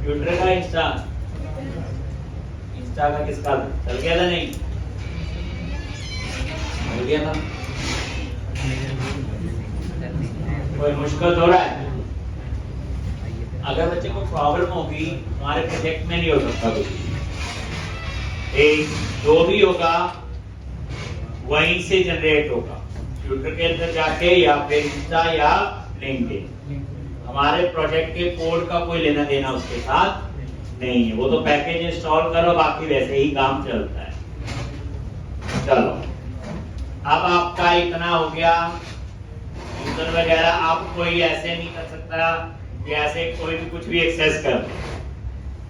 Computer का Insta, Insta का किसका चल गया था? नहीं चल गया था। कोई मुश्किल हो रहा है? अगर बच्चे को प्रॉब्लम होगी हमारे प्रोजेक्ट में नहीं हो सकता कुछ। एक जो भी होगा वहीं से जनरेट होगा, कंप्यूटर के अंदर जाके या फिर इंस्टा या लिंक्डइन। हमारे प्रोजेक्ट के कोड का कोई लेना देना उसके साथ नहीं है, वो तो पैकेज इंस्टॉल करो, बाकी वैसे ही काम चलता है। चलो अब आपका इतना हो गया। यूजर वगैरह आप कोई ऐसे नहीं कर सकता कि ऐसे कोई भी कुछ भी एक्सेस कर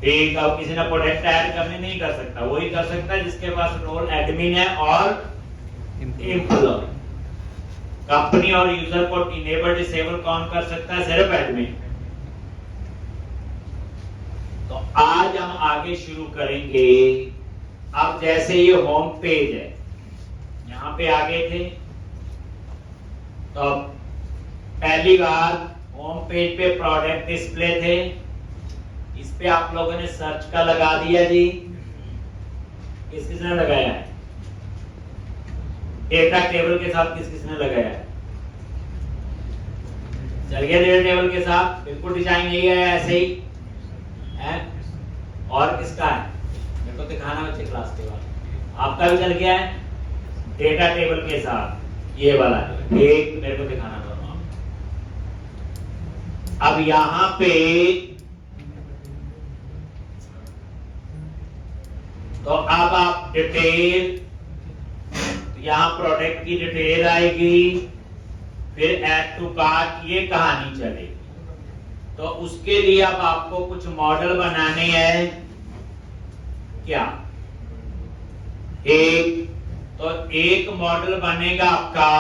ठीक। अब किसी ने प्रोडक्ट ऐड करने नहीं कर सकता, वही कर सकता है जिसके पास रोल एडमिन है और एम्प्लॉय। कंपनी और यूजर को इनेबल डिसेबल कौन कर सकता है? सिर्फ एडमिन। तो आज हम आगे शुरू करेंगे। अब जैसे ये होम पेज है, यहां पे आगे थे तो पहली बार होम पेज पे प्रोडक्ट डिस्प्ले थे, इस पे आप लोगों ने सर्च का लगा दिया जी। किस किसने लगाया है? डेटा टेबल के साथ किस किसने लगाया है? चल गया डेटा टेबल के साथ, बिल्कुल डिजाइन यही है, ऐसे ही है। और किसका है? मेरे को दिखाना बच्चे क्लास के बाद। आपका भी चल गया है डेटा टेबल के साथ, ये वाला एक मेरे को दिखाना दोनों आप। अब यहां पे तो अब आप डिटेल, यहां प्रोडक्ट की डिटेल आएगी, फिर ऐड टू कार्ट, ये कहानी चलेगी। तो उसके लिए अब आपको कुछ मॉडल बनाने हैं। क्या? एक मॉडल बनेगा आपका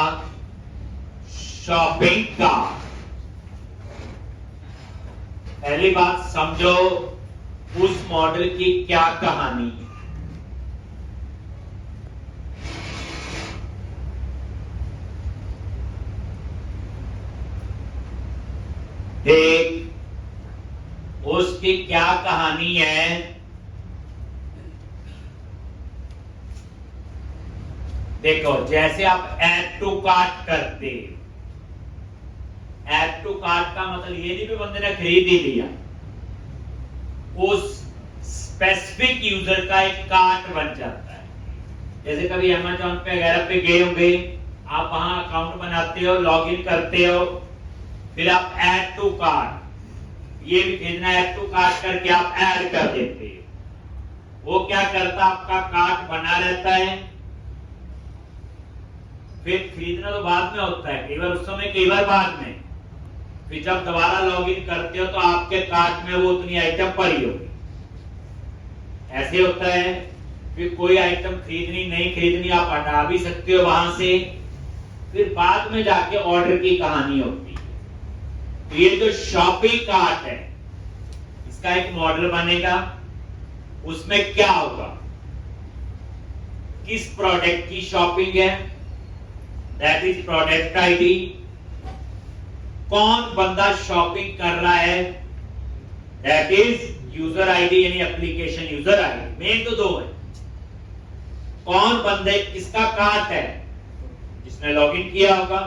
शॉपिंग का। पहली बात समझो उस मॉडल की क्या कहानी है। उसकी क्या कहानी है? देखो जैसे आप ऐड टू कार्ट करते, ऐड टू कार्ट का मतलब ये नहीं कि बंदे ने खरीद ही लिया, उस स्पेसिफिक यूजर का एक कार्ट बन जाता है। जैसे कभी अमेज़न पे वगैरह पे गए होंगे, आप वहां अकाउंट बनाते हो, लॉगिन करते हो, फिर आप ऐड टू कार्ट, ये भी खरीदना, ऐड टू कार्ट करके आप ऐड कर देते हो। वो क्या करता, आपका कार्ट बना रहता है, फिर खरीदना तो बाद में होता है, कई बार उस समय कई बार बाद में। फिर जब दोबारा लॉगिन करते हो तो आपके कार्ट में वो उतनी आइटम पड़ी होगी, ऐसे होता है। फिर कोई आइटम खरीदनी नहीं खरीदनी आप हटा भी सकते हो वहां से, फिर बाद में जाके ऑर्डर की कहानी होती है। तो ये जो शॉपिंग कार्ट है, इसका एक मॉडल बनेगा। उसमें क्या होगा, किस प्रोडक्ट की शॉपिंग है, दैट इज प्रोडक्ट आईडी। कौन बंदा शॉपिंग कर रहा है, दैट इज यूजर आईडी, यानी एप्लीकेशन यूजर आईडी। मेन तो दो है। कौन बंदे, किसका कार्ट है, जिसने लॉगिन किया होगा,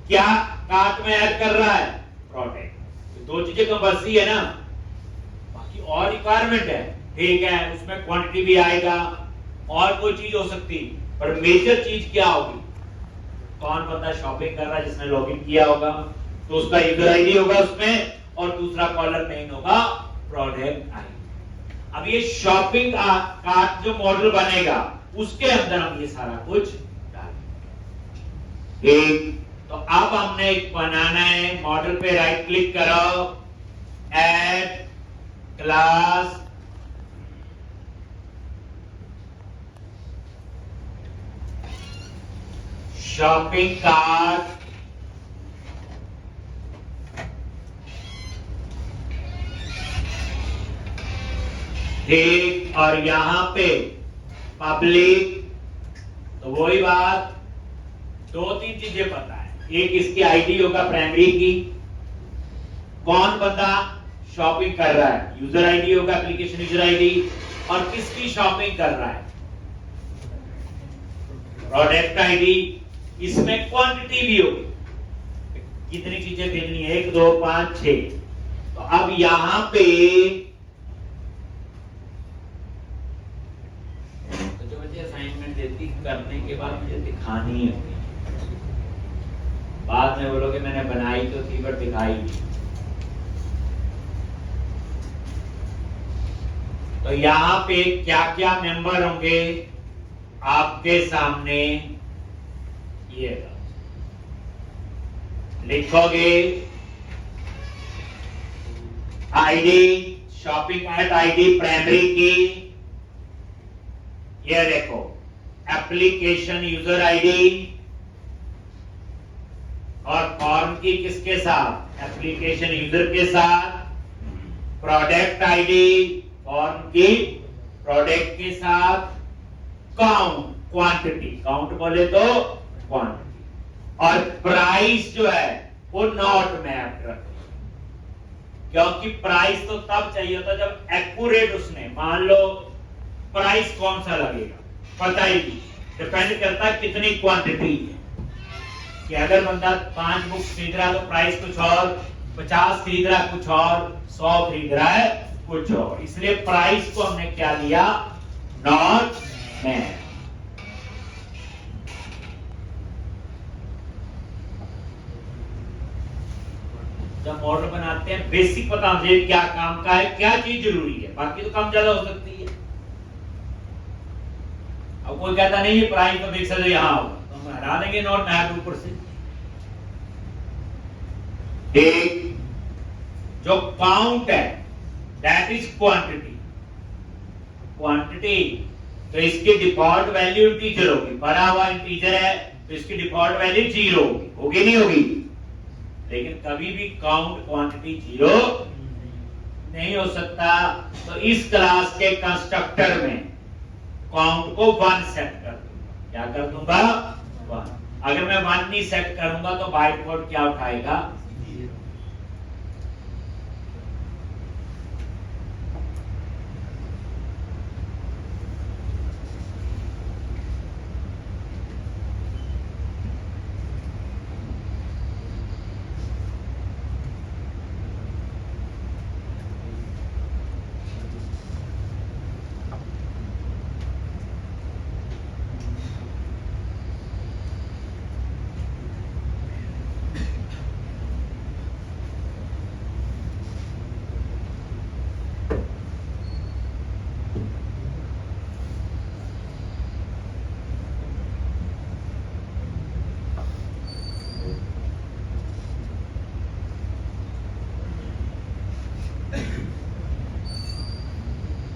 क्या कार्ट में ऐड कर रहा है, प्रोडक्ट। तो दो चीजें कंपल्सरी है ना, बाकी और रिक्वायरमेंट है, ठीक है, उसमें क्वांटिटी भी आएगा और कोई चीज हो सकती, पर मेजर चीज क्या होगी, कौन बंदा शॉपिंग कर रहा है, जिसने लॉगिन किया होगा, तो उसका यूजर आईडी होगा उसमें, और दूसरा कॉलम मेन होगा प्रोडक्ट आईडी। अब ये शॉपिंग कार्ट जो मॉडल बनेगा, उसके अंदर हम ये सारा कुछ डालेंगे। तो अब हमने एक बनाना है, मॉडल पे राइट क्लिक करो, ऐड क्लास, शॉपिंग कार्ट, ठीक, और यहां पे पब्लिक। तो वही बात, दो तीन चीजें पता है, एक इसकी आईडी होगा प्राइमरी की, कौन बंदा शॉपिंग कर रहा है, यूजर आईडी होगा, एप्लीकेशन यूजर आईडी, और किसकी शॉपिंग कर रहा है, प्रोडक्ट आईडी, इसमें क्वांटिटी भी होगी, कितनी चीजें भेजनी है, 1 2 5 6। तो अब यहां पे तो जो मुझे असाइनमेंट देती करने के बाद मुझे दिखानी है, बाद में बोलोगे मैंने बनाई तो थी पर दिखाई नहीं। तो यहां पे क्या क्या मेंबर होंगे आपके सामने, ये लिखोगे ID, shopping at ID primary key, ये देखो एप्लीकेशन यूजर आईडी, और फॉर्म की किसके साथ, एप्लीकेशन यूजर के साथ, product ID foreign key product के साथ, काउंट क्वांटिटी, काउंट बोले तो क्वांटिटी, और प्राइस जो है वो नॉट मैप्ड रखें, क्योंकि प्राइस तो तब चाहिए होता जब एक्यूरेट उसने, मान लो प्राइस कौन सा लगेगा पता ही नहीं, डिपेंड करता है कितनी क्वांटिटी है, कि अगर बंदा 5 बुक खरीद रहा है तो प्राइस कुछ और, 50 खरीद रहा है कुछ और, 100 खरीद रहा है कुछ और, इसलिए प्राइस को हमने क्या लिया, नॉट मैप्ड। जब मॉडल बनाते हैं बेसिक पता होना चाहिए क्या काम का है, क्या चीज जरूरी है, बाकी तो काम ज्यादा हो सकती है। अब कोई कहता नहीं है प्राइस तो फिक्स है यहां होगा, तो हम हटा देंगे नॉट मैप्ड ऊपर से। एक जो काउंट है दैट इज क्वांटिटी, क्वांटिटी तो इसकी डिफॉल्ट वैल्यू इंटीजर होगी, बड़ा हुआ इंटीजर है तो इसकी डिफॉल्ट वैल्यू 0 होगी, होगी नहीं होगी, लेकिन कभी भी काउंट क्वांटिटी 0 नहीं हो सकता। तो इस क्लास के कंस्ट्रक्टर में काउंट को 1 सेट कर दूंगा, क्या कर दूंगा 1। अगर मैं 1 नहीं सेट करूंगा तो बाइट कोड क्या उठाएगा,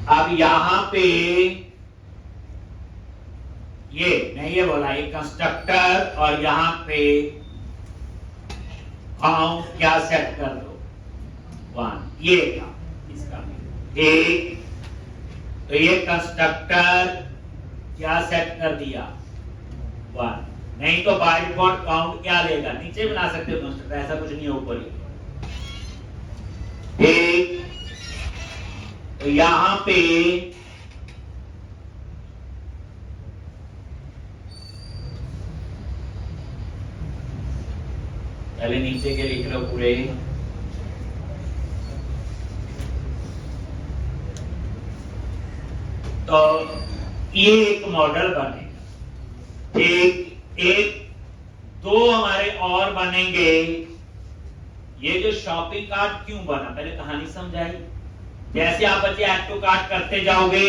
अब यहां पे ये बोला ये कंस्ट्रक्टर, और यहां पे काउंट क्या सेट कर दो 1, ये था इसका एक। तो ये कंस्ट्रक्टर क्या सेट कर दिया 1, नहीं तो बाय डिफॉल्ट काउंट क्या लेगा, नीचे बना सकते हो कंस्ट्रक्टर, ऐसा कुछ नहीं ऊपर ही। एक तो यहां पे पहले नीचे के लिख लो पूरे, तो ये एक मॉडल बनेगा, एक दो हमारे और बनेंगे। ये जो शॉपिंग कार्ट क्यों बना, पहले कहानी समझाई। जैसे आप बच्चे ऐड टू कार्ट करते जाओगे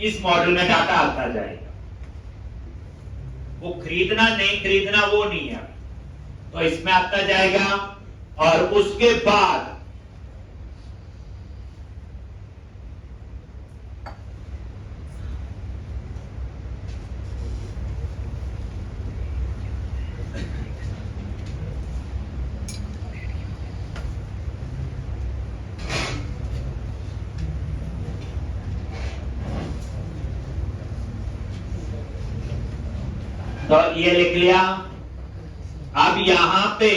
इस मॉडल में डाटा आता जाएगा, वो खरीदना नहीं खरीदना वो नहीं है, तो इसमें आता जाएगा। और उसके बाद तो ये लिख लिया। अब यहां पे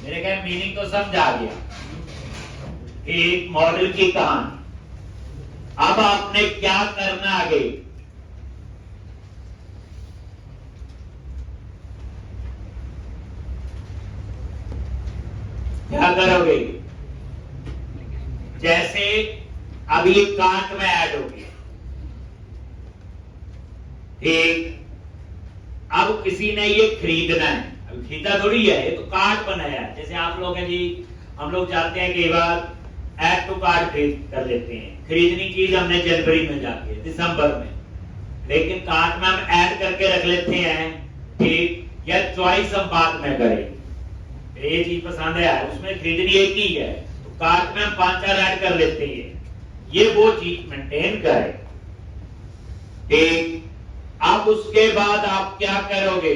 मेरे ख्याल मीनिंग तो समझ आ गया एक मॉडल की कहानी। अब आपने क्या करना आगे? क्या करोगे? जैसे अब ये कार्ट में ऐड हो गया, ठीक। अब किसी ने ये खरीदना है, अब खरीदा थोड़ी है, ये तो कार्ट बनाया है। जैसे आप लोग हैं जी, हम लोग जाते हैं कई बार ऐड टू कार्ट खरीद कर लेते हैं। खरीदनी चीज हमने जनवरी में जाके, दिसंबर में, लेकिन कार्ट में हम ऐड करके रख लेते हैं, ठीक। या चॉइस हम बाद में करेंगे, ये चीज पसंद है, उसमें खरीदनी एक ही है, तो कार्ट में हम 5-4 ऐड कर लेते हैं। ये वो चीज मेंटेन करें, ठीक। अब उसके बाद आप क्या करोगे?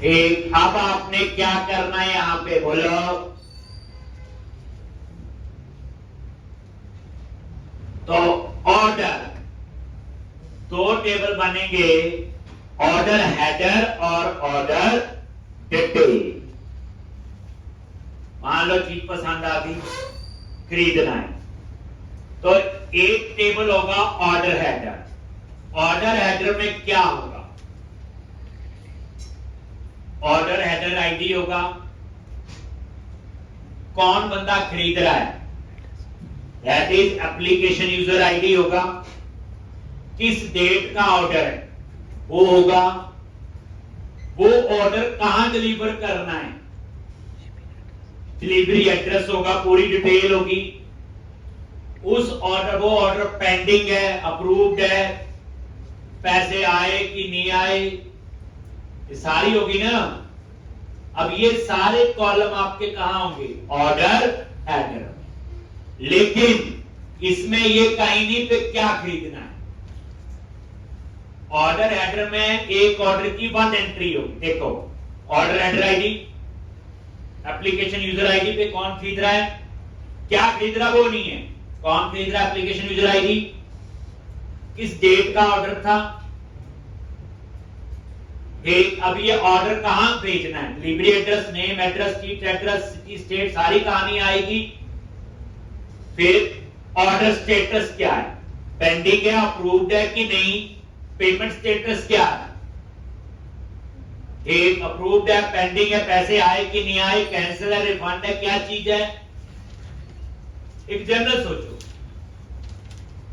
ठीक, अब आपने क्या करना है यहां पे बोलो? तो ऑर्डर, 2 टेबल बनेंगे, ऑर्डर हेडर और ऑर्डर डिटेल। मान लो चीज पसंद आ गई, खरीदना है, तो एक टेबल होगा ऑर्डर हेडर। ऑर्डर हेडर में क्या होगा? ऑर्डर हेडर आईडी होगा, कौन बंदा खरीद रहा है, that is application user ID होगा। किस डेट का ऑर्डर है वो होगा, वो ऑर्डर कहां डिलीवर करना है, डिलीवरी एड्रेस होगा, पूरी डिटेल होगी। उस ऑर्डर, वो ऑर्डर पेंडिंग है, अप्रूव्ड है, पैसे आए कि नहीं आए, ये सारी होगी ना। अब ये सारे कॉलम आपके कहां होंगे? ऑर्डर हेडर में। लेकिन इसमें ये कहीं नहीं पे क्या खरीदना है। ऑर्डर हेडर में एक ऑर्डर की 1 एंट्री होगी। देखो, order header ID, application user ID पे कौन खरीद रहा है, क्या खरीद रहा वो नहीं है, कौन खरीद रहा है, एप्लीकेशन यूजर आईडी, किस डेट का ऑर्डर था, एक। अब ये ऑर्डर कहां भेजना है, delivery address, name, address, street address, city, state, सारी कहानी आएगी। फिर ऑर्डर स्टेटस क्या है, पेंडिंग है, अप्रूव्ड है कि नहीं, पेमेंट स्टेटस क्या है, एक अप्रूव्ड है, पेंडिंग है, पैसे आए कि नहीं आए, कैंसिल है, रिफंड है, क्या चीज है। एक जनरल सोचो।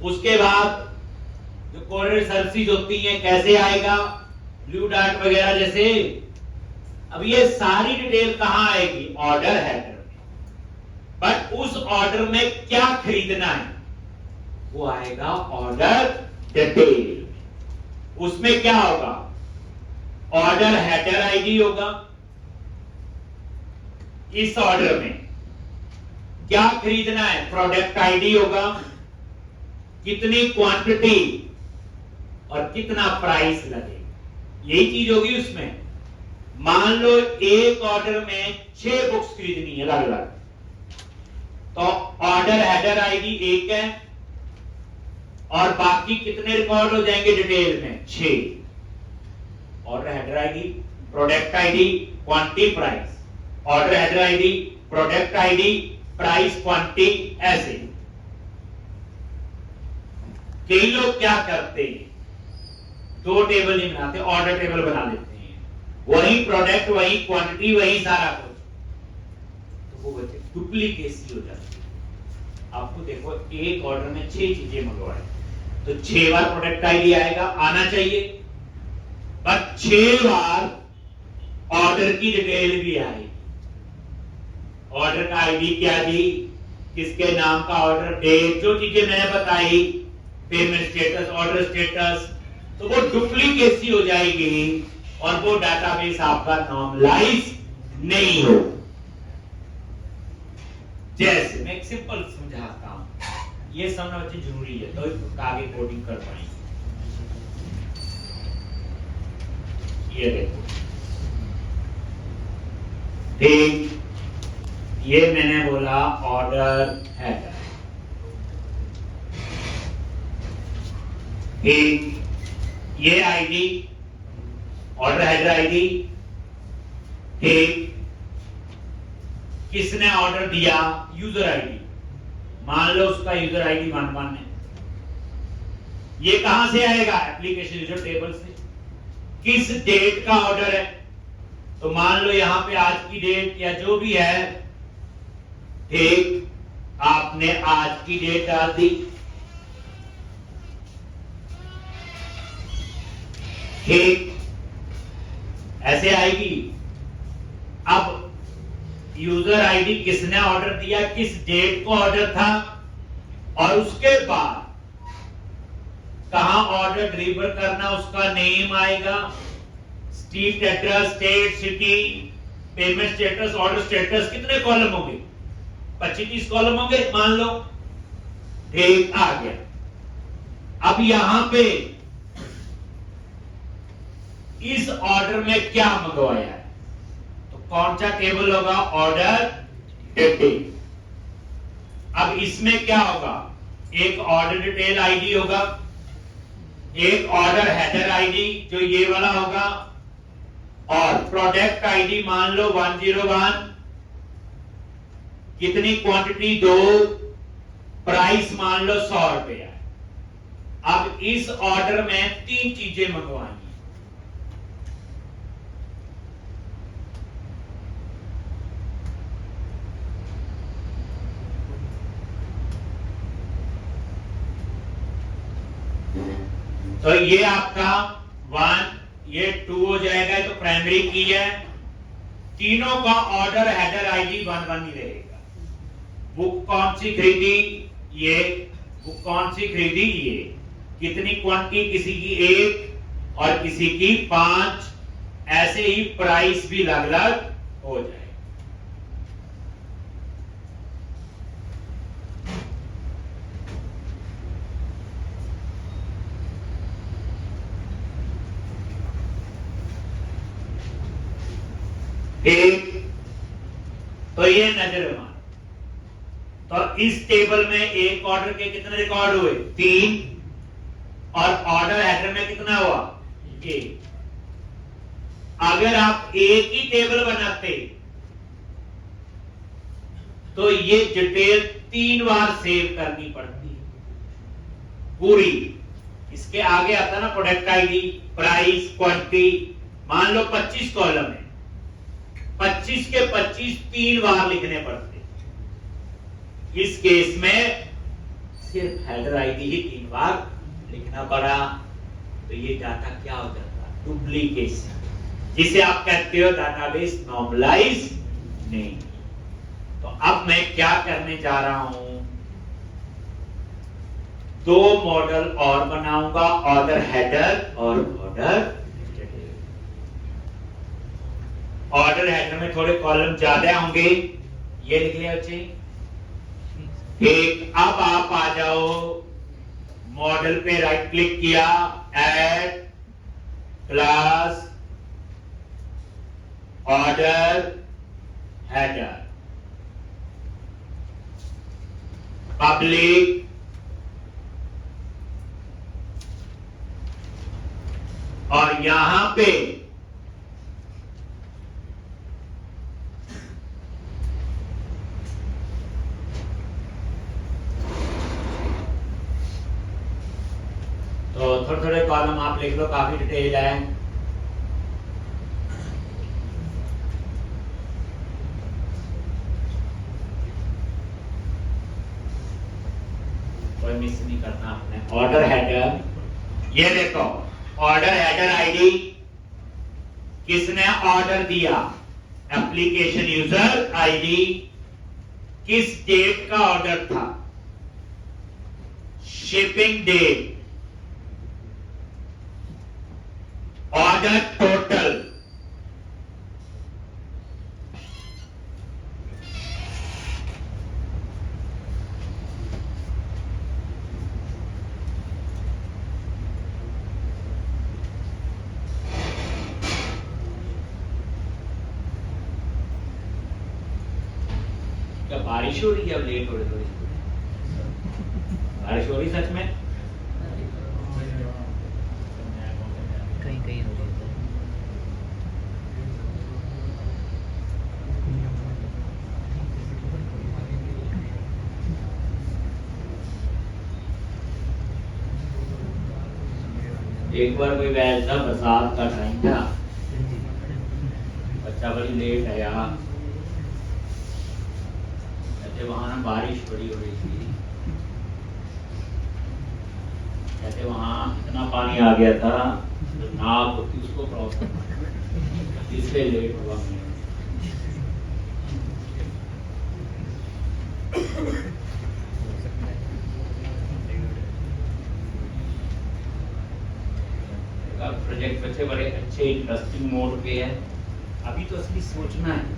उसके बाद जो कोरियर सर्विसेज होती हैं, कैसे आएगा, ब्लू डार्ट वगैरह जैसे। अब ये सारी डिटेल कहां आएगी? ऑर्डर हेडर में। बट उस ऑर्डर में क्या खरीदना है वो आएगा ऑर्डर डिटेल। उसमें क्या होगा? ऑर्डर हेडर आईडी होगा। इस ऑर्डर में क्या खरीदना है, प्रोडक्ट आईडी होगा, कितनी क्वांटिटी और कितना प्राइस लगेगा, यही चीज होगी उसमें। मान लो एक ऑर्डर में 6 बुक्स खरीदनी है अलग अलग, तो ऑर्डर हेडर आईडी 1 है और बाकी कितने रिकॉर्ड हो जाएंगे डिटेल में? 6। Order header ID, product ID, quantity, price, order header ID, product ID, price, quantity, ऐसे। कई लोग क्या करते हैं, 2 टेबल नहीं बनाते, ऑर्डर टेबल बना लेते हैं, वही प्रोडक्ट, वही क्वांटिटी, वही सारा कुछ, तो वो बच्चे डुप्लीकेसी हो जाती है। आपको देखो, एक ऑर्डर में 6 चीजें मंगवाए तो 6 बार प्रोडक्ट आईडी आएगा, आना चाहिए, पर 6 बार ऑर्डर की डिटेल भी आएगी। ऑर्डर का आईडी क्या दी, किसके नाम का ऑर्डर, डेट, जो चीजें मैंने बताई, पेमेंट स्टेटस, ऑर्डर स्टेटस, तो वो डुप्लीकेसी हो जाएगी और वो डाटाबेस आपका नॉर्मलाइज नहीं हो। जैसे मैं एक सिंपल समझाता हूं, ये समझना बच्चे जरूरी है, तो आगे कोडिंग कर पाएंगे। ये देखो, ठीक, ये मैंने बोला ऑर्डर हेडर, ठीक, ये आईडी ऑर्डर हेडर आईडी, ठीक, किसने ऑर्डर दिया, यूजर आईडी, मान लो उसका यूजर आईडी 11 है। ये कहां से आएगा, एप्लीकेशन यूजर टेबल से। किस डेट का ऑर्डर है, तो मान लो यहां पे आज की डेट या जो भी है, ठीक, आपने आज की डेट डाल दी, ठीक, ऐसे आएगी। अब यूजर आईडी किसने ऑर्डर दिया, किस डेट को ऑर्डर था, और उसके बाद कहां ऑर्डर डिलीवर करना, उसका नेम आएगा, street address, state, city, payment status, order status, कितने कॉलम होंगे, 25-30 कॉलम होंगे मान लो, ठीक, आ गया। अब यहां पे इस ऑर्डर में क्या मंगवाया है, तो कौन सा टेबल होगा, ऑर्डर डिटेल। अब इसमें क्या होगा, एक ऑर्डर डिटेल आईडी होगा, एक ऑर्डर हेडर आईडी जो ये वाला होगा, और प्रोडक्ट आईडी मान लो 101, कितनी क्वांटिटी 2, प्राइस मान लो 100 रुपया। अब इस ऑर्डर में 3 चीजें मंगवानी, तो ये आपका 1, ये 2 हो जाएगा, तो प्राइमरी की है, तीनों का ऑर्डर हेडर आईडी 11 ही रहेगा। बुक कौन सी खरीदी, ये, बुक कौन सी खरीदी, ये, कितनी क्वांटिटी, किसी की 1 और किसी की 5, ऐसे ही प्राइस भी अलग अलग हो जाए। ठीक, तो ये नजर मान, तो इस टेबल में एक ऑर्डर के कितने रिकॉर्ड हुए, 3, और ऑर्डर हेडर में कितना हुआ, 1। अगर आप एक ही टेबल बनाते तो ये डिटेल 3 बार सेव करनी पड़ती है पूरी। इसके आगे आता ना प्रोडक्ट आईडी, प्राइस, क्वांटिटी, मान लो 25 कॉलम है, 25 के 25 3 बार लिखने पड़ते। इस केस में सिर्फ हेडर आईडी ही 3 बार लिखना पड़ा, तो ये डाटा क्या हो जाता, डुप्लीकेशन, जिसे आप कहते हो डाटाबेस नॉर्मलाइज नहीं। तो अब मैं क्या करने जा रहा हूं, 2 मॉडल और बनाऊंगा, ऑर्डर हेडर और ऑर्डर। ऑर्डर हेडर में थोड़े कॉलम ज्यादा होंगे, ये लिख लिया बच्चे, ठीक। अब आप आ जाओ, मॉडल पे राइट क्लिक किया, add class order header, public, और यहां पे तो थोड़े थोड़े कॉलम आप लिख लो, काफी डिटेल है। कोई मिस नहीं करना आपने। ऑर्डर हेडर, ये देखो ऑर्डर हेडर आईडी, किसने ऑर्डर दिया, एप्लीकेशन यूजर आईडी, किस डेट का ऑर्डर था, शिपिंग डेट, ऑर्डर टोटल, क्या बारिश हो रही है? अब लेट हो रही थोड़ी, बारिश हो रही सच में? कहीं कहीं हो रही है। एक बार कोई वैसा बरसात का टाइम था, बच्चा बड़ी लेट आया, कहते वहां ना बारिश बड़ी हो रही थी, कहते वहां इतना पानी आ गया था जो नाव होती उसको क्रॉस करना, इसलिए लेट हुआ मैं। प्रोजेक्ट बच्चे बड़े अच्छे इंटरेस्टिंग मोड पे है। अभी तो असली सोचना है।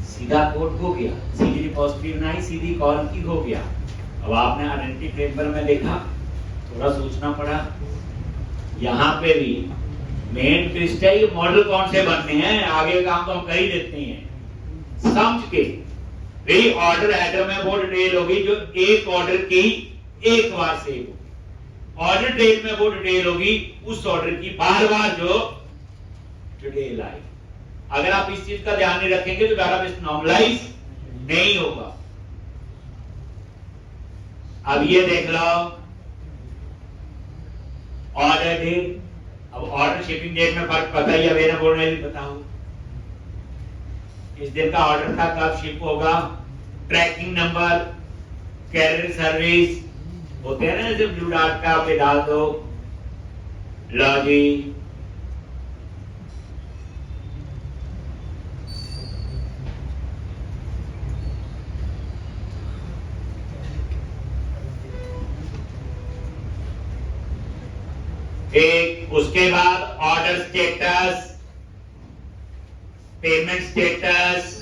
सीधा कोड हो गया, सीधी रिपोजिटरी बनाई, सीधी कॉल की हो गया। अब आपने आइडेंटिटी फ्रेमवर्क में देखा, थोड़ा सोचना पड़ा। यहाँ पे भी मेन ट्विस्ट है, ये मॉडल कौन से बनने हैं, आगे काम तो हम कर ही देते हैं समझ के। भाई ऑर्डर हेडर में वो डिटेल होगी जो एक ऑर्डर की एक बार सेव होगी, ऑर्डर डेट में वो डिटेल होगी उस ऑर्डर की बार बार जो डिटेल आई। अगर आप इस चीज का ध्यान नहीं रखेंगे तो डेटाबेस नॉर्मलाइज नहीं होगा। अब ये देख लो ऑर्डर डेट, अब ऑर्डर शिपिंग डेट में फर्क पता ही है, मेरा बोलने भी बताओ इस दिन का ऑर्डर था कब शिप होगा, ट्रैकिंग नंबर, कैरियर सर्विस होते हैं ना, जब ब्लू डॉट का पे डाल दो, लो जी एक। उसके बाद ऑर्डर स्टेटस, पेमेंट स्टेटस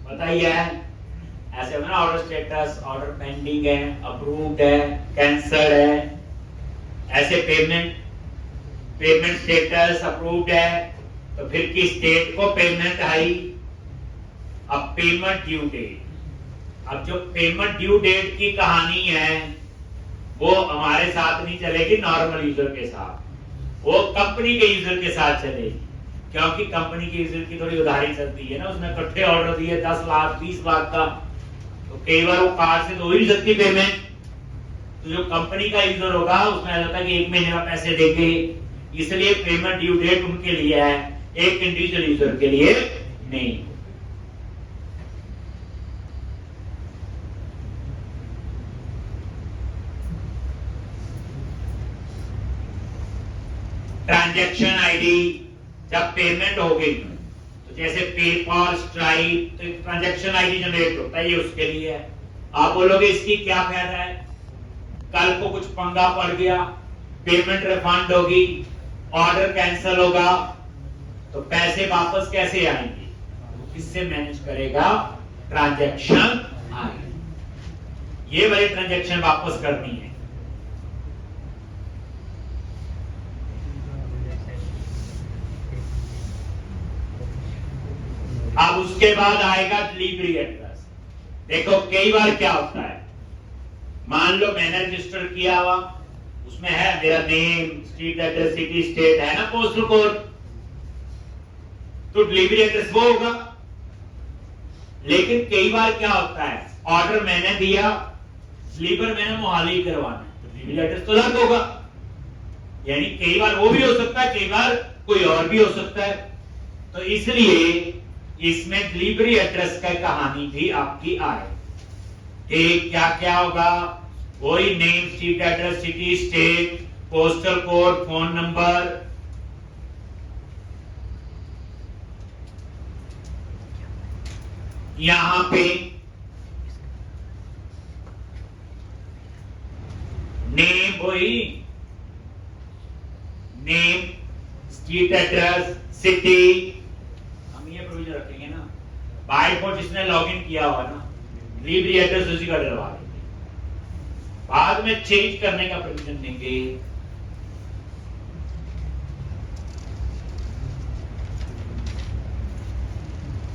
बताइए, ऐसे होगा ना ऑर्डर स्टेटस, ऑर्डर पेंडिंग है, अप्रूव्ड है, कैंसल्ड है, ऐसे पेमेंट स्टेटस अप्रूव्ड है तो फिर किस डेट को पेमेंट आई। अब पेमेंट ड्यू डेट, अब जो पेमेंट ड्यू डेट की कहानी है वो हमारे साथ नहीं चलेगी, नॉर्मल यूजर के साथ, वो कंपनी के यूजर के साथ चलेगी, क्योंकि कंपनी के यूजर की थोड़ी उधारी चलती है ना, उसने इकट्ठे ऑर्डर दिए 10 लाख 20 लाख का, तो कई बार वो कार्ड से तो हो ही नहीं सकती पेमेंट। तो जो कंपनी का यूजर होगा उसमें ऐसा था कि 1 महीने का पैसे देंगे, इसलिए पेमेंट ड्यू डेट उनके लिए है, एक इंडिविजुअल यूजर के लिए नहीं। ट्रांजैक्शन आईडी, जब पेमेंट हो गई तो जैसे पेपॉल, स्ट्राइप, तो ट्रांजैक्शन आईडी जनरेट होता है, ये उसके लिए है। आप बोलोगे इसकी क्या फायदा है, कल को कुछ पंगा पड़ गया, पेमेंट रिफंड होगी, ऑर्डर कैंसिल होगा, तो पैसे वापस कैसे आएंगे, किससे मैनेज करेगा, ट्रांजैक्शन आईडी। ये वाली ट्रांजैक्शन वापस करनी है। अब उसके बाद आएगा डिलीवरी एड्रेस। देखो कई बार क्या होता है, मान लो मैंने रजिस्टर किया हुआ, उसमें है मेरा name, street address, city, state है ना, पोस्टल कोड, तो डिलीवरी एड्रेस वो होगा। लेकिन कई बार क्या होता है, ऑर्डर मैंने दिया, स्लीपर मैंने मोहाली करवाना, तो डिलीवरी एड्रेस तो अलग होगा। यानी कई बार वो भी हो सकता है, कई बार कोई और भी हो सकता है। तो इसलिए इसमें डिलीवरी एड्रेस का कहानी भी आपकी आए। एक क्या क्या होगा, वही name, street address, city, state, postal code, phone number, यहां पे नेम, वही name, street address, city, provision रखेंगे ना। बाय डिफॉल्ट जिसने लॉगिन किया हुआ ना, डिलीवरी एड्रेस उसी का डलवा देंगे, बाद में चेंज करने का प्रोविजन देंगे।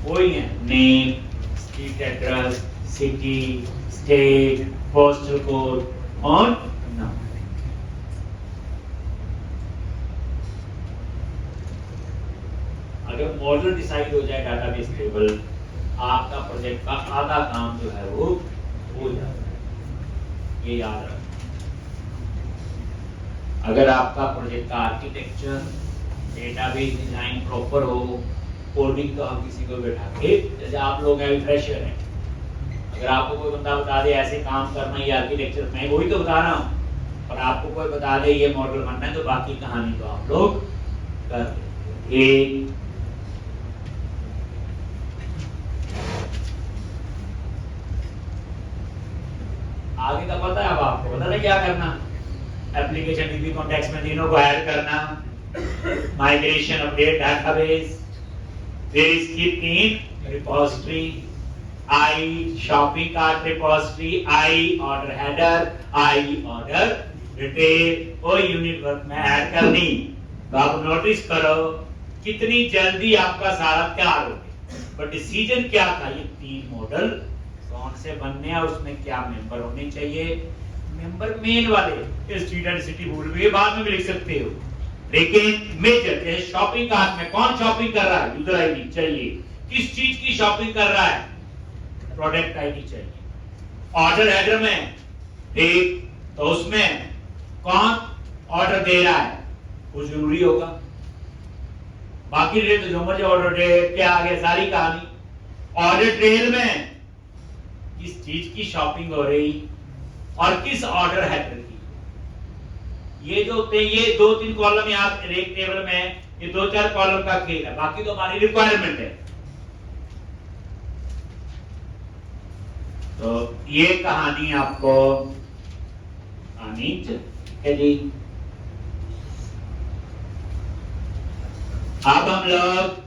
वही है, name, street address, city, state, postal code और नाम। अगर मॉडल डिसाइड हो जाए डाटाबेस टेबल, आपका प्रोजेक्ट का आधा काम जो है वो हो जाता है, ये याद रखना। अगर आपका प्रोजेक्ट का आर्किटेक्चर, डेटाबेस डिजाइन प्रॉपर हो, कोडिंग तो आप किसी को बैठा के, जैसे आप लोग हैं फ्रेशर हैं, अगर आपको कोई बंदा बता दे ऐसे काम करना, ये आर्किटेक्चर, मैं वही तो बता रहा हूँ, और आपको कोई बता दे ये मॉडल बनना है, तो बाकी कहानी तो आप लोग कर एक आगे का पता है। अब आपको पता है क्या करना, एप्लीकेशन डीबी कॉन्टेक्स्ट में तीनों को ऐड करना, माइग्रेशन अपडेट डेटाबेस, फिर इसकी 3 repository, I shopping cart repository, I order header, I order detail, वो यूनिट वर्क में ऐड करनी। तो आप नोटिस करो कितनी जल्दी आपका सारा तैयार हो गया। पर डिसीजन क्या था, ये 3 मॉडल कौन से बनने हैं, उसमें क्या मेंबर होने चाहिए। मेंबर मेन वाले स्ट्रीट एंड सिटी भूल गए, बाद में भी लिख सकते हो, लेकिन मेजर के शॉपिंग कार्ट में कौन शॉपिंग कर रहा है, यूजर आईडी चाहिए, किस चीज की शॉपिंग कर रहा है, प्रोडक्ट आईडी चाहिए। ऑर्डर हेडर में एक, तो उसमें कौन ऑर्डर दे रहा है वो जरूरी होगा, बाकी डेट तो जो मर्जी ऑर्डर डेट क्या आ गया सारी कहानी। ऑर्डर ट्रेल में किस चीज की शॉपिंग हो रही और किस ऑर्डर हेडर की, ये जो होते हैं ये 2-3 कॉलम यहाँ एक टेबल में, ये 2-4 कॉलम का खेल है, बाकी तो हमारी रिक्वायरमेंट है। तो ये कहानी आपको आनी है जी। अब हम लोग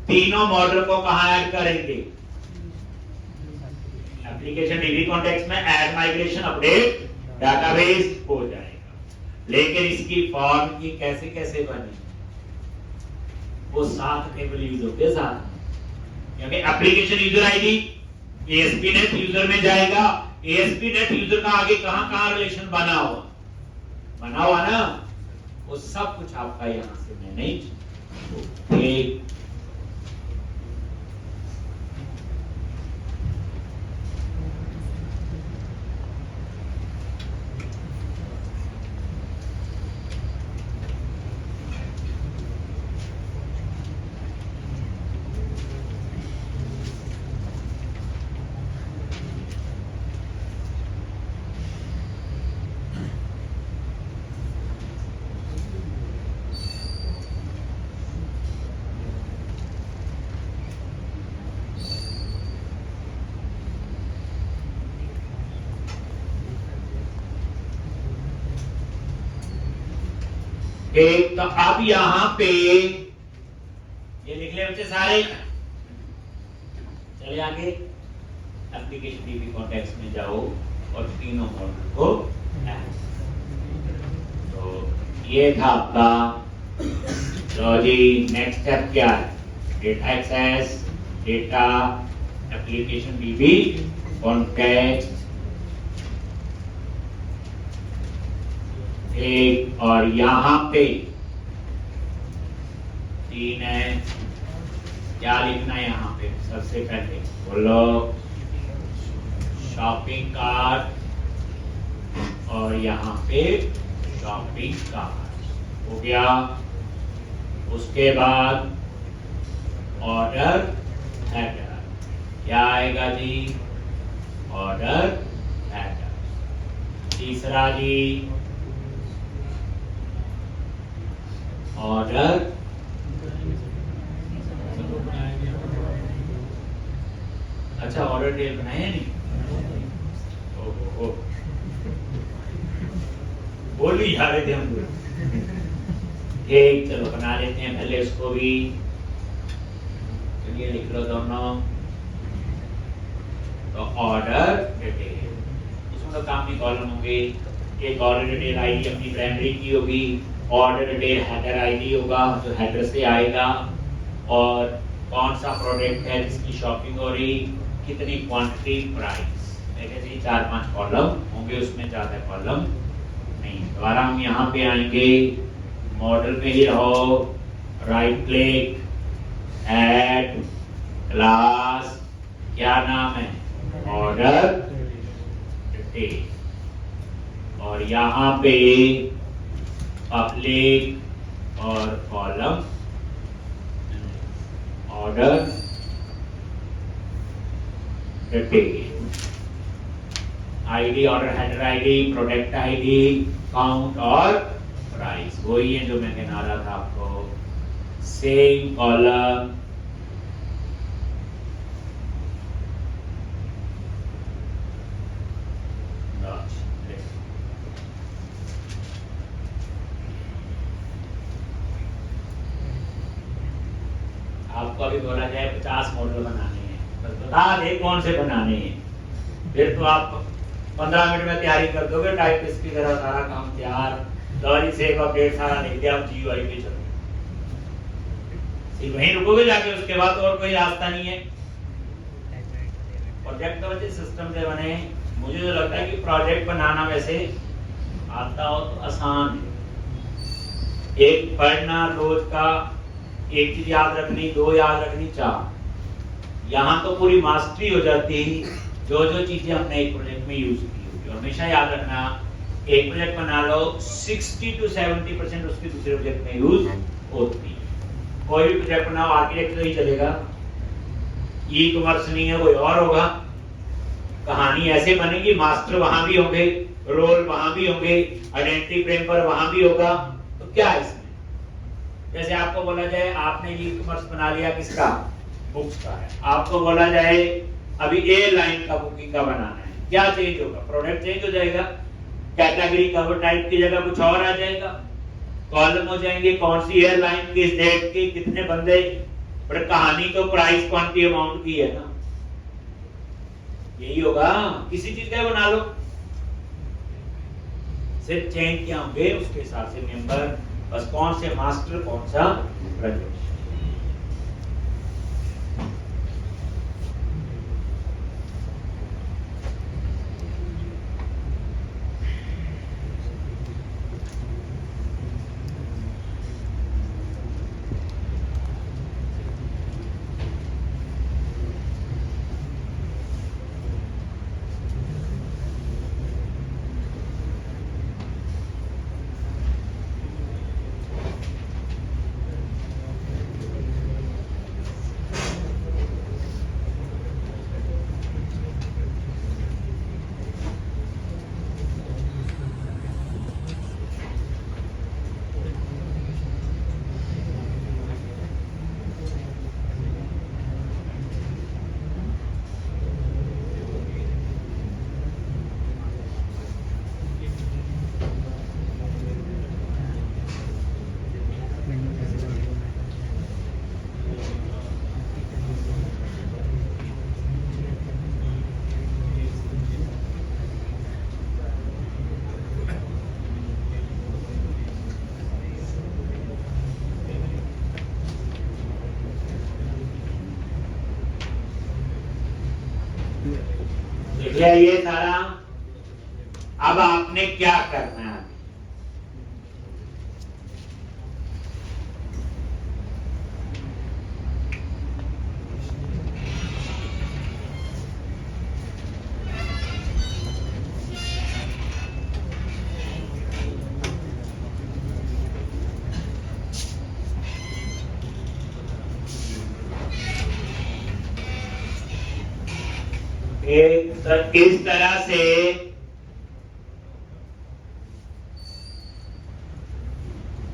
तीनों मॉडल को कहां ऐड करेंगे, एप्लीकेशन डीबी कॉन्टेक्स्ट में ऐड माइग्रेशन अपडेट डेटाबेस हो जाएगा, लेकिन इसकी फॉर्म की कैसे कैसे बनी, वो 7 टेबल यूज होते साथ, क्योंकि application user ID ASP.NET user में जाएगा, ASP.NET यूजर का आगे कहां रिलेशन बना हुआ ना, वो सब कुछ आपका यहां से मैनेज एक एक। तो अब यहां पे ये लिख ले बच्चे सारे, चले आगे एप्लीकेशन डीबी कॉन्टेक्स्ट में जाओ और तीनों मॉडल को ऐड। तो ये था आपका, तो जी नेक्स्ट स्टेप क्या है, data access, data application DB context एक, और यहां पे 3 है। क्या लिखना है यहां पे, सबसे पहले बोलो शॉपिंग कार्ट, और यहां पे शॉपिंग कार्ट हो गया। उसके बाद ऑर्डर हेडर, क्या आएगा जी, ऑर्डर हेडर। तीसरा जी ऑर्डर, अच्छा ऑर्डर टेल बनाया नहीं, ओहो बोल ही जा रहे थे हम लोग। ठीक, चलो बना लेते हैं पहले उसको भी, चलिए लिख लो दोनों। तो ऑर्डर डिटेल, इसमें तो काम में कॉलम होंगे, एक ऑर्डर डिटेल आईडी अपनी प्राइमरी की होगी, ऑर्डर डिटेल हेडर आईडी होगा जो हेडर से आएगा, और कौन सा प्रोडक्ट है जिसकी शॉपिंग हो रही, कितनी क्वांटिटी, प्राइस। देखिए 4-5 कॉलम होंगे, उसमें ज्यादा कॉलम नहीं। दोबारा हम यहाँ पे आएंगे, मॉडल में ही रहो, राइट क्लिक, ऐड क्लास, क्या नाम है, ऑर्डर डिटेल, और यहाँ पे पब्लिक और column order detail, ID, order header ID, product ID, count और प्राइस। वही है जो मैं कहना रहा था आपको, सेम कॉलम, आपको अभी बोला जाए 50 मॉडल बनाने हैं, बस बता दे कौन से बनाने हैं, फिर तो आप 15 मिनट में तैयारी कर दोगे, टाइपिस्ट की तरह सारा काम तैयार, लॉरी सेव अपडेट सारा लिख दिया, आप जीयूआई पे चलो, सिर्फ वहीं रुकोगे जाके, उसके बाद और कोई रास्ता नहीं है। प्रोजेक्ट तो वैसे सिस्टम से बने, मुझे तो लगता है कि प्रोजेक्ट बनाना वैसे आता हो तो आसान है। एक पढ़ना रोज का, एक चीज याद रखनी, 2 याद रखनी, 4, यहाँ तो पूरी मास्टरी हो जाती है जो जो चीजें हमने एक प्रोजेक्ट में यूज की होगी। और हमेशा याद रखना, एक प्रोजेक्ट बना लो 60 to 70% उसकी दूसरे प्रोजेक्ट में यूज होती है। कोई भी प्रोजेक्ट बनाओ, आर्किटेक्ट ही चलेगा, ई कॉमर्स नहीं है, कोई और होगा, कहानी ऐसे बनेगी, मास्टर वहां भी होंगे, रोल वहां भी होंगे, आइडेंटिटी फ्रेम पर वहां भी होगा, तो क्या है इसमें। जैसे आपको बोला जाए आपने ई कॉमर्स बना लिया, किसका, बुक्स का है, आपको बोला जाए अभी ए लाइन का बुकिंग का बनाना है, क्या चेंज होगा, प्रोडक्ट चेंज हो जाएगा, कैटेगरी कवर टाइप की जगह कुछ और आ जाएगा, कॉलम हो जाएंगे, कौन सी एयरलाइन, किस डेट की, कितने बंदे, पर कहानी तो प्राइस क्वांटिटी अमाउंट की है ना, यही होगा। किसी चीज का बना लो, सिर्फ चेंज किया होंगे उसके हिसाब से मेंबर, बस कौन से मास्टर, कौन सा प्रोजेक्ट। देखिए ये सारा, अब आपने क्या करना है, इस तरह से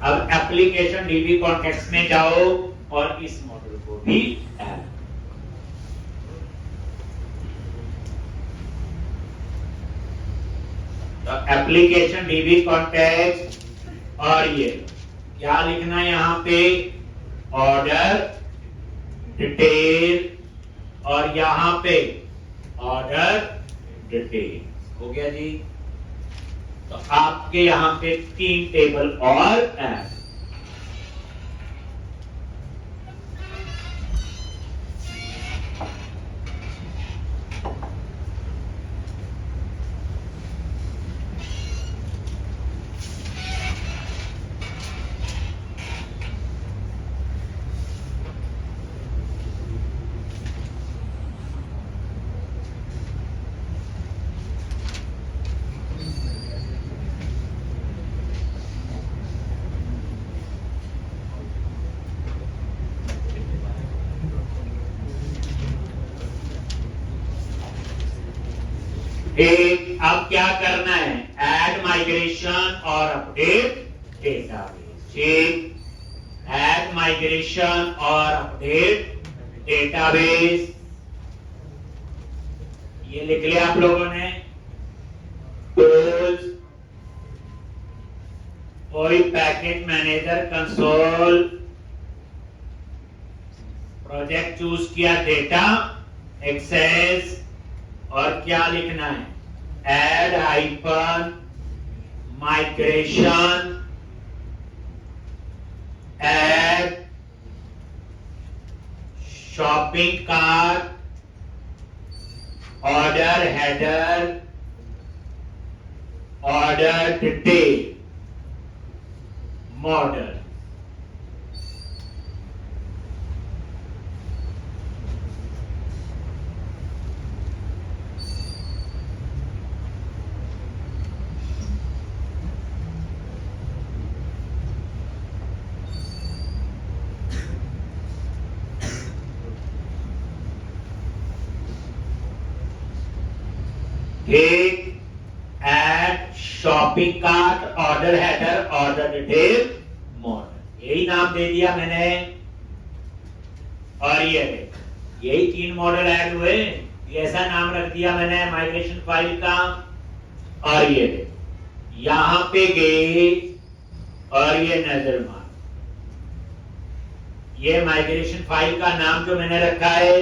अब एप्लीकेशन डीबी कॉन्टेक्स्ट में जाओ और इस मॉडल को भी ऐड, तो एप्लीकेशन डीबी कॉन्टेक्स्ट और ये क्या लिखना है यहाँ पे, ऑर्डर डिटेल, और यहाँ पे ऑर्डर डिटेल हो गया जी। तो आपके यहाँ पे 3 टेबल और ऐड, एक अब क्या करना है, ऐड माइग्रेशन और अपडेट डेटाबेस। ठीक, ऐड माइग्रेशन और अपडेट डेटाबेस, ये लिख लिया आप लोगों ने। टूल्स, कोई package manager console, project choose किया, डेटा एक्सेस, और क्या लिखना है, add hyphen migration, add shopping cart, order header, order detail, model. ठीक, add shopping cart, order header, order detail, model, यही नाम दे दिया मैंने। और ये यही 3 मॉडल ऐड हुए, ये ऐसा नाम रख दिया मैंने माइग्रेशन फाइल का। और ये यहां पे गए और ये नजर मार, ये माइग्रेशन फाइल का नाम जो मैंने रखा है।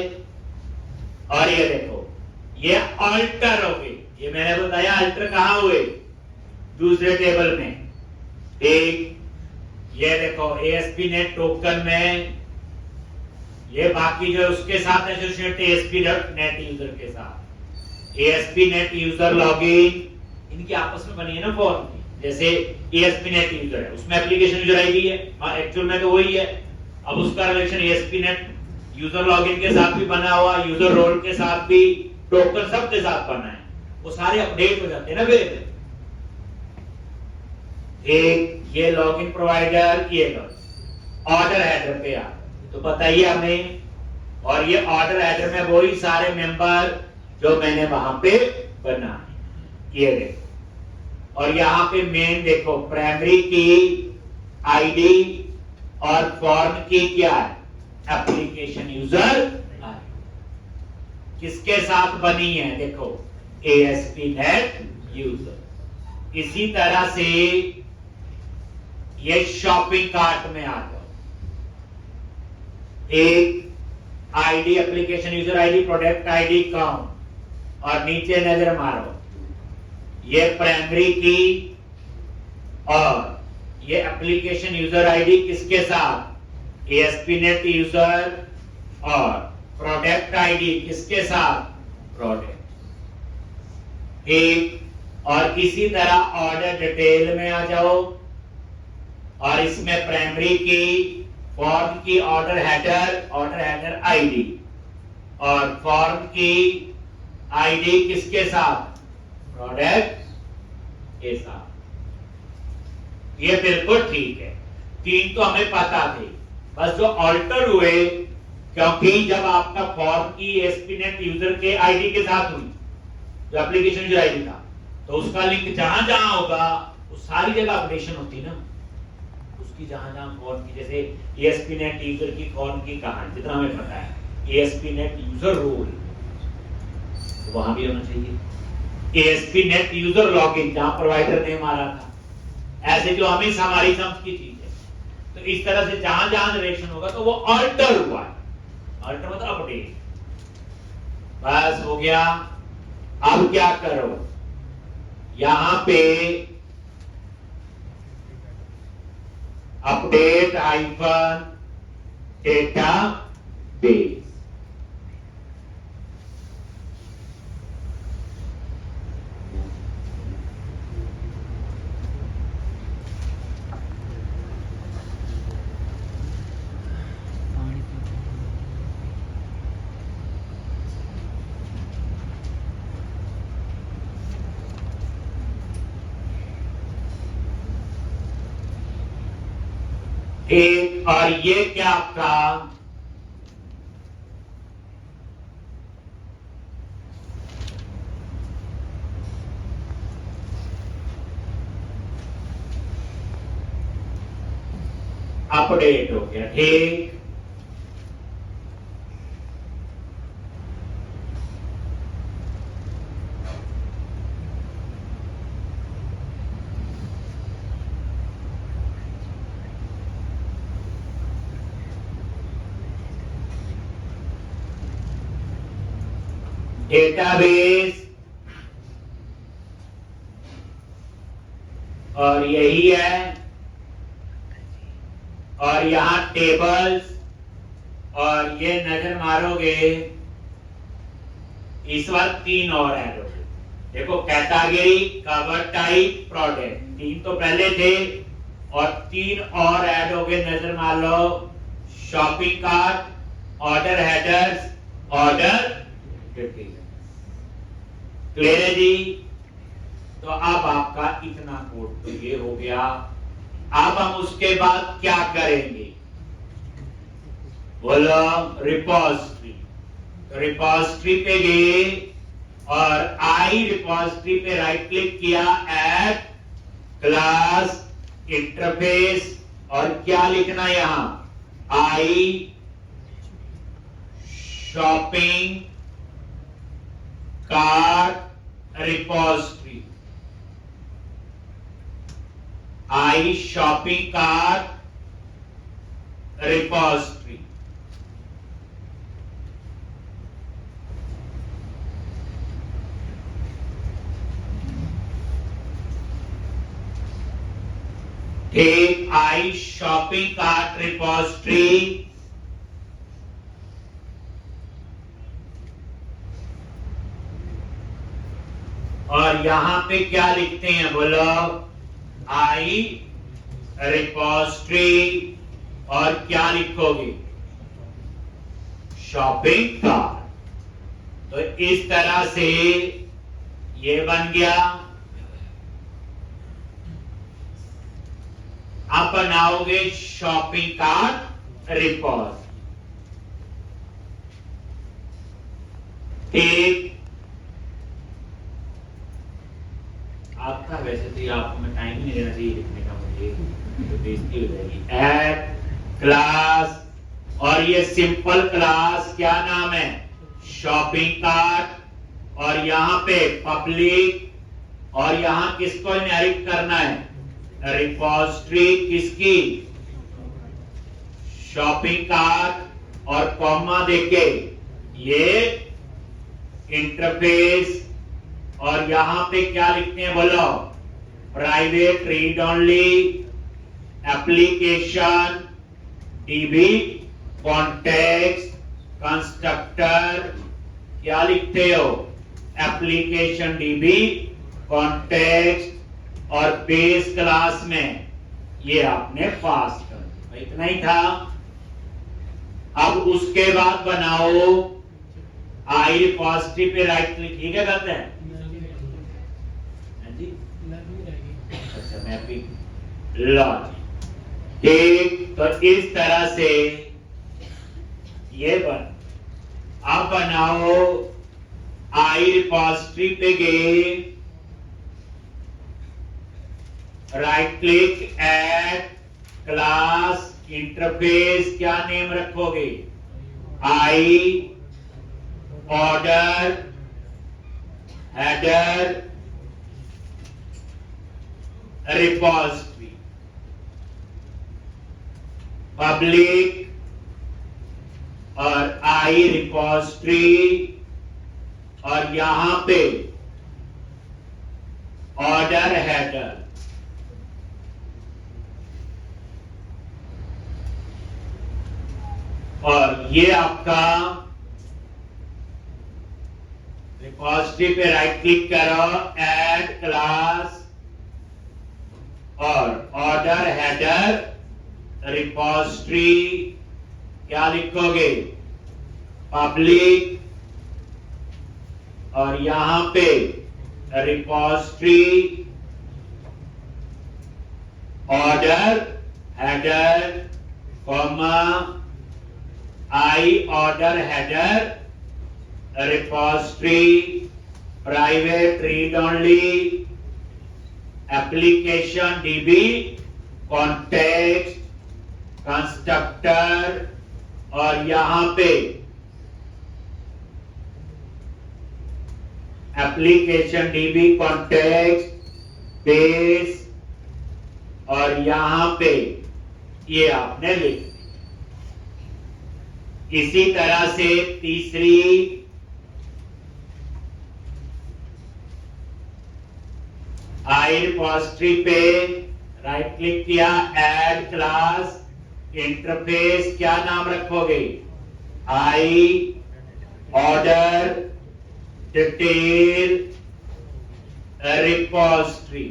और ये देखो, ये अल्टर हो गई, ये मैंने बताया अल्टर कहां हुए, दूसरे टेबल में। एक ये देखो ASP.NET टोकन में, ये बाकी जो उसके साथ एसोसिएटेड ASP.NET यूजर के साथ, ASP.NET यूजर लॉगिन, इनकी आपस में बनी है ना फॉर्म, जैसे ASP.NET यूजर है, उसमें एप्लीकेशन यूजर आईडी है, एक्चुअल में तो वही है। अब उसका रिलेशन ASP.NET यूजर लॉगिन के साथ भी बना हुआ, यूजर रोल के साथ भी, टोकन सब के साथ बना है, वो सारे अपडेट हो जाते हैं ना फिर। एक ये लॉगिन प्रोवाइडर, ये ऑर्डर हेडर पे आ, तो बताइए हमें। और ये ऑर्डर हेडर में वही सारे मेंबर जो मैंने वहां पे बना, ये देखो। और यहां पे मेन देखो, प्राइमरी की आईडी और फॉर्म की क्या है, एप्लीकेशन यूजर किसके साथ बनी है, देखो ASP.NET यूजर। इसी तरह से ये शॉपिंग कार्ट में आ जाओ, एक ID, application user ID, product ID, count, और नीचे नजर मारो, ये प्राइमरी की और ये एप्लीकेशन यूजर आईडी किसके साथ, ASP.NET यूजर, और प्रोडक्ट आईडी किसके साथ, प्रोडक्ट। एक और इसी तरह ऑर्डर डिटेल में आ जाओ, और इसमें प्राइमरी की, फॉर्म की ऑर्डर हेडर आईडी, और फॉर्म की आईडी किसके साथ, प्रोडक्ट के साथ। ये बिल्कुल ठीक है, 3 तो हमें पता थे, बस जो ऑल्टर हुए, क्योंकि जब आपका फॉर्म की ASP.NET यूजर के आईडी के साथ हुई, जो एप्लीकेशन यूजर आईडी था, तो उसका लिंक जहां जहां होगा वो सारी जगह अपडेशन होती ना, उसकी जहां जहां फॉर्म की, जैसे ASP.NET यूजर की फॉर्म की कहां, जितना हमें पता है ASP.NET यूजर रोल, तो वहां भी होना चाहिए। ASP.NET यूजर लॉगिन, जहां प्रोवाइडर नेम आ रहा था, ऐसे जो हमारी समझ की चीज है। तो इस तरह से जहां जहां रिलेशन होगा तो वो अल्टर हुआ है, अल्टर मतलब अपडेट, बस हो गया। अब क्या करो, यहां पे अपडेट हाइफन डेटा बेस, एक। और ये क्या आपका अपडेट हो गया। ठीक, डेटाबेस और यही है, और यहां टेबल्स, और ये नजर मारोगे इस वक्त 3 और ऐड हो गए। देखो, कैटेगरी, कवर टाइप, प्रोडक्ट, 3 तो पहले थे और 3 और ऐड हो गए। नजर मार लो, shopping cart, order headers, order details. Clear है जी? तो अब आपका इतना कोड तो ये हो गया। अब हम उसके बाद क्या करेंगे? बोलो, रिपोजिटरी। तो रिपोजिटरी पे गए और आई रिपोजिटरी पे राइट क्लिक किया, ऐड क्लास इंटरफेस, और क्या लिखना यहां? आई शॉपिंग कार्ट रिपोजिटरी, आई शॉपिंग कार्ट रिपोजिटरी। ठीक, आई शॉपिंग कार्ट रिपोजिटरी, और यहां पे क्या लिखते हैं? बोलो, आई रिपोजिटरी, और क्या लिखोगे? Shopping cart. तो इस तरह से ये बन गया। आप बनाओगे शॉपिंग कार्ट रिपोजिटरी। ठीक, आपका वैसे तो आपको मैं टाइम ही नहीं देना चाहिए लिखने का, मुझे तो बेइज्जती हो जाएगी। ऐड क्लास, और ये सिंपल क्लास क्या नाम है? शॉपिंग कार्ट, और यहां पे पब्लिक, और यहां किसको इनहेरिट करना है? रिपोजिटरी किसकी? शॉपिंग कार्ट, और कॉमा देके ये इंटरफेस, और यहां पे क्या लिखते हैं? बोलो, private read only application DB context constructor. क्या लिखते हो? एप्लीकेशन डीबी कॉन्टेक्स्ट, और बेस क्लास में ये आपने पास कर दिया। इतना ही था। अब उसके बाद बनाओ आई रिपोजिटरी पे राइट क्लिक। ठीक है, करते हैं जी। अच्छा, मैं भी लॉजिक। ठीक, तो इस तरह से ये बन। अब बनाओ आई रिपोजिटरी पे गए, right click, add class interface, क्या नेम रखोगे? आई ऑर्डर हेडर रिपोजिटरी, पब्लिक, और आई रिपोजिटरी, और यहां पे ऑर्डर हेडर। और ये आपका रिपोजिटरी पे राइट क्लिक करो, ऐड क्लास, और ऑर्डर हेडर रिपोजिटरी, क्या लिखोगे? पब्लिक, और यहां पे रिपोजिटरी, ऑर्डर हेडर, कॉमा, आई order header repository, private read only application DB context constructor और यहां पे एप्लीकेशन डीबी कॉन्टेक्स्ट बेस और यहां पे ये आपने लिख दी। इसी तरह से तीसरी आई रिपॉजिटरी पे राइट क्लिक किया, ऐड क्लास इंटरफेस, क्या नाम रखोगे? आई ऑर्डर डिटेल रिपॉजिटरी।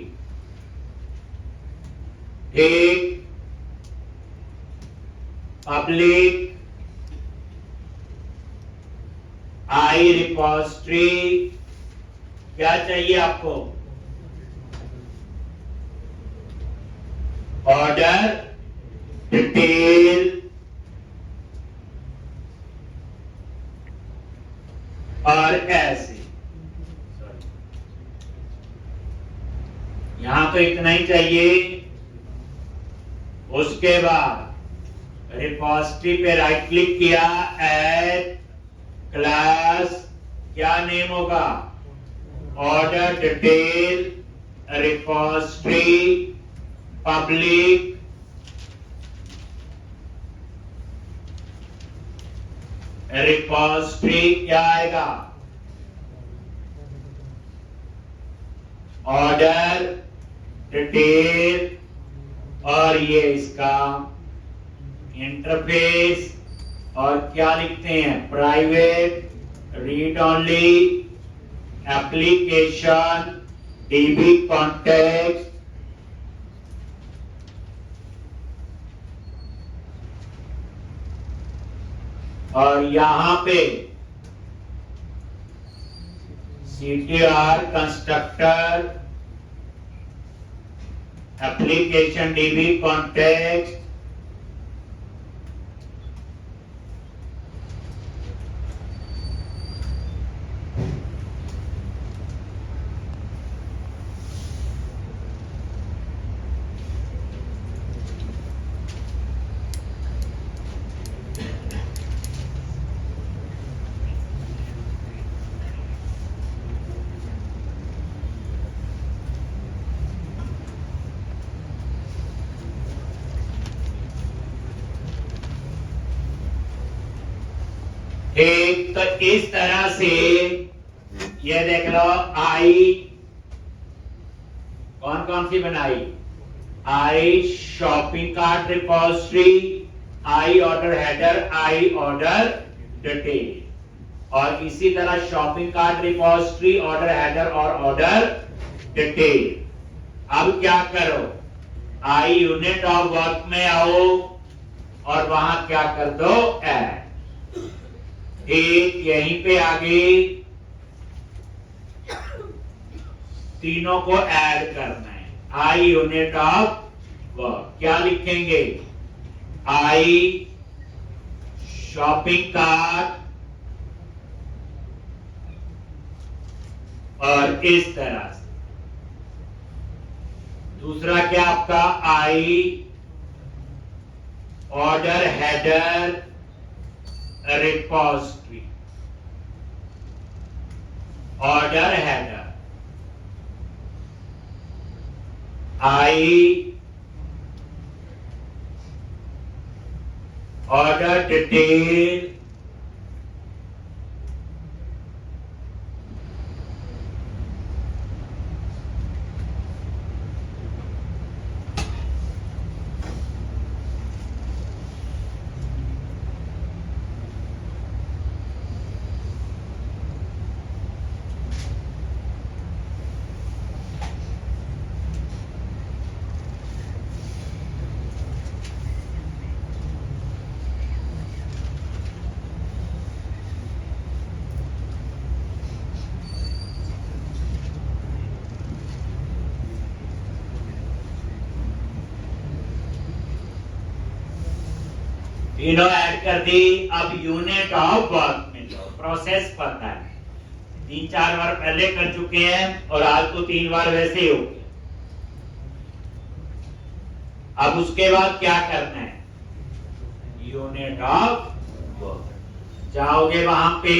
ठीक, पब्लिक आई रिपॉजिटरी। क्या चाहिए आपको? ऑर्डर डिटेल और ऐसे। यहां तो इतना ही चाहिए। उसके बाद रिपॉजिटरी पे राइट क्लिक किया, ऐड क्लास, क्या नेम होगा? Order detail repository public repository, क्या आएगा? ऑर्डर डिटेल और ये इसका इंटरफेस। और क्या लिखते हैं? Private read only application DB context और यहां पे CTR constructor application DB context एक। तो इस तरह से ये देख लो, आई कौन कौन सी बनाई? I shopping cart repository, I order header, I order detail. और इसी तरह shopping cart repository, order header और ऑर्डर डिटेल। अब क्या करो? आई यूनिट ऑफ वर्क में आओ और वहां क्या कर दो? ऐड। एक यहीं पे आगे तीनों को ऐड करना है। आई यूनिट ऑफ वर्क, क्या लिखेंगे? आई शॉपिंग कार्ट और इस तरह से। दूसरा क्या आपका? आई order header repository, order header, I order detail तीनों ऐड कर दी। अब यूनिट ऑफ वर्क में जाओ, प्रोसेस पता है, 3-4 बार पहले कर चुके हैं और आज तो 3 बार वैसे ही हो गया। अब उसके बाद क्या करना है? Unit of work. जाओगे वहां पे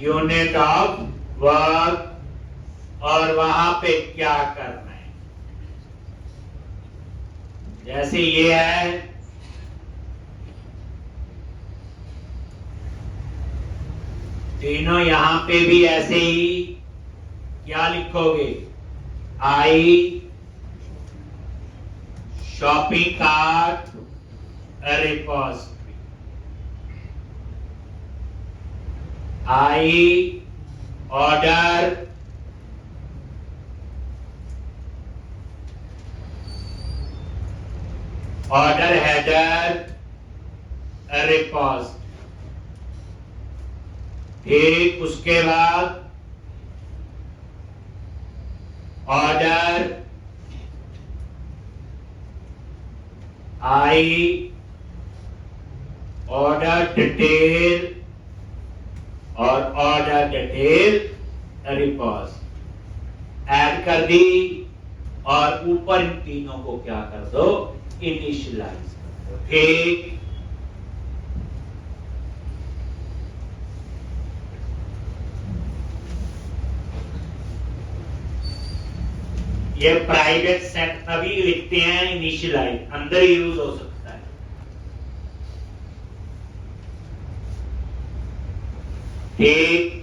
यूनिट ऑफ वर्क और वहां पे क्या करना है। जैसे ये है, तीनों यहां पे भी ऐसे ही क्या लिखोगे, I shopping cart repository, I order header repository. ठीक, उसके बाद ऑर्डर आई ऑर्डर डिटेल और ऑर्डर डिटेल रिपोज ऐड कर दी और ऊपर इन तीनों को क्या कर दो, इनिशियलाइज कर दो। ठीक, ये प्राइवेट सेट तभी लिखते हैं इनिशियलाइज, अंदर यूज हो सकता है। ठीक,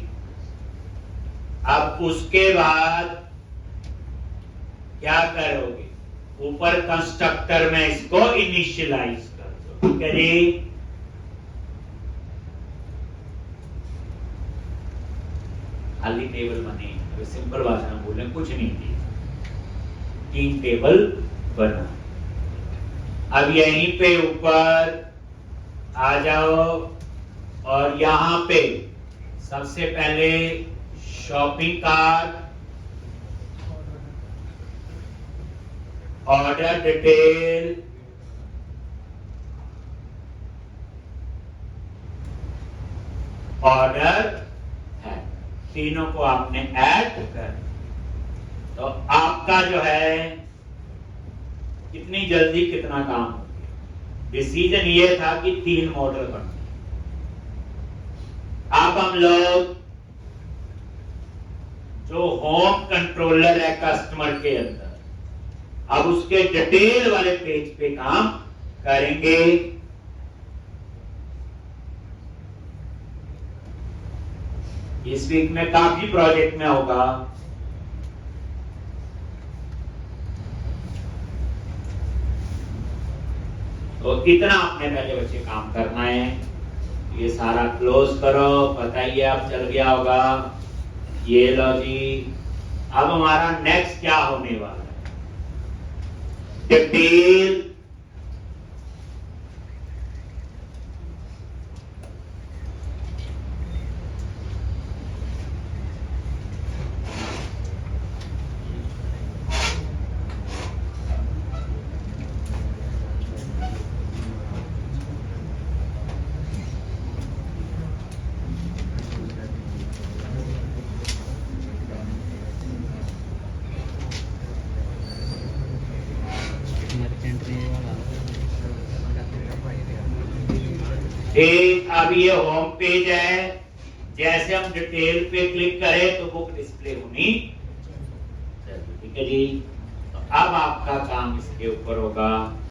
अब उसके बाद क्या करोगे, ऊपर कंस्ट्रक्टर में इसको इनिशियलाइज कर दो। ठीक है जी, खाली टेबल बने, सिंपल भाषा में बोले कुछ नहीं थी, 3 टेबल बना। अब यहीं पे ऊपर आ जाओ और यहां पे सबसे पहले shopping cart, order detail, order है, तीनों को आपने ऐड कर। तो आपका जो है कितनी जल्दी कितना काम हो गया। डिसीजन ये था कि 3 मॉडल बनते। अब हम लोग जो होम कंट्रोलर है कस्टमर के अंदर, अब उसके डिटेल वाले पेज पे काम करेंगे। इस वीक में काफी प्रोजेक्ट में होगा। तो इतना आपने पहले बच्चे काम करना है। ये सारा क्लोज करो, पता ही है अब चल गया होगा। ये लो जी, अब हमारा नेक्स्ट क्या होने वाला है, डिटेल ठीक। अब ये होम पेज है, जैसे हम डिटेल पे क्लिक करें तो बुक डिस्प्ले होनी चाहिए। ठीक है जी, तो अब आपका काम इसके ऊपर होगा।